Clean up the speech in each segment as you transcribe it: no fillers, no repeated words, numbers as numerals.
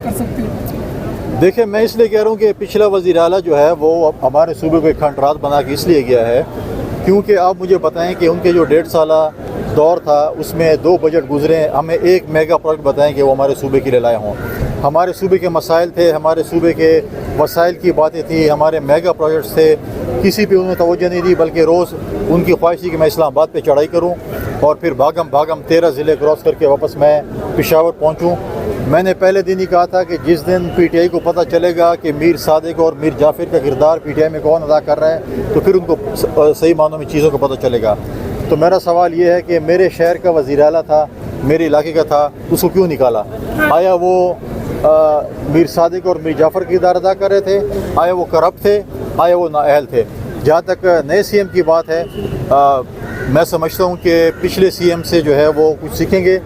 کر سکتے ہیں؟ دیکھیں، میں اس لیے کہہ رہا ہوں کہ پچھلا وزیر اعلیٰ جو ہے وہ ہمارے صوبے کو ایک کنٹرات بنا کے اس لیے گیا ہے کیونکہ آپ مجھے بتائیں کہ ان کے جو 1.5 سالہ دور تھا اس میں 2 بجٹ گزرے ہیں، ہمیں ایک میگا پروجیکٹ بتائیں کہ وہ ہمارے صوبے کے لیے لائے ہوں۔ ہمارے صوبے کے مسائل تھے، ہمارے صوبے کے وسائل کی باتیں تھیں، ہمارے میگا پروجیکٹس تھے، کسی پہ انہوں نے توجہ نہیں دی، بلکہ روز ان کی خواہش تھی کہ میں اسلام آباد پہ چڑھائی کروں اور پھر بھاگم 13 ضلع کراس کر کے واپس میں پشاور پہنچوں۔ میں نے پہلے دن ہی کہا تھا کہ جس دن پی ٹی آئی کو پتہ چلے گا کہ میر صادق اور میر جعفر کا کردار پی ٹی آئی میں کون ادا کر رہا ہے تو پھر ان کو صحیح معنوں میں چیزوں کا پتہ چلے گا۔ تو میرا سوال یہ ہے کہ میرے شہر کا وزیر اعلیٰ تھا، میرے علاقے کا تھا، اس کو کیوں نکالا؟ آیا وہ میر صادق اور میر جعفر کا کردار ادا کر رہے تھے؟ آیا وہ کرپٹ تھے؟ آیا وہ نااہل تھے؟ جہاں تک نئے سی ایم کی بات ہے، میں سمجھتا ہوں کہ پچھلے سی ایم سے جو ہے وہ کچھ سیکھیں گے،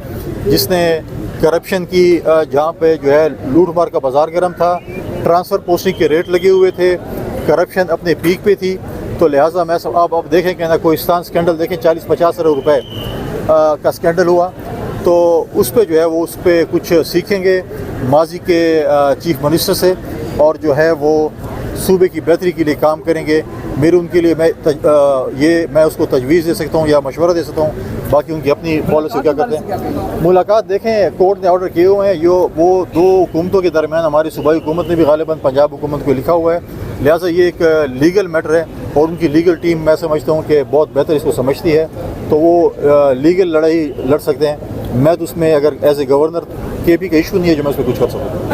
جس نے کرپشن کی جہاں پہ جو ہے لوٹ مار کا بازار گرم تھا، ٹرانسفر پوسٹنگ کے ریٹ لگے ہوئے تھے، کرپشن اپنے پیک پہ تھی، تو لہٰذا میں آپ دیکھیں کہ نا کوہستان سکینڈل دیکھیں 40-50 ارب روپے کا سکینڈل ہوا، تو اس پہ جو ہے وہ اس پہ کچھ سیکھیں گے ماضی کے چیف منسٹر سے اور جو ہے وہ صوبے کی بہتری کے لیے کام کریں گے۔ میرے ان کے لیے میں اس کو تجویز دے سکتا ہوں یا مشورہ دے سکتا ہوں، باقی ان کی اپنی پالیسی کیا کرتے ہیں۔ ملاقات دیکھیں، کورٹ نے آرڈر کیے ہوئے ہیں، وہ 2 حکومتوں کے درمیان ہماری صوبائی حکومت نے بھی غالباً پنجاب حکومت کو لکھا ہوا ہے، لہٰذا یہ ایک لیگل میٹر ہے اور ان کی لیگل ٹیم میں سمجھتا ہوں کہ بہت بہتر اس کو سمجھتی ہے، تو وہ لیگل لڑائی لڑ سکتے ہیں۔ میں تو اس میں اگر ایز اے گورنر کے پی کا ایشو نہیں ہے جو میں اس پہ کچھ کر سکوں۔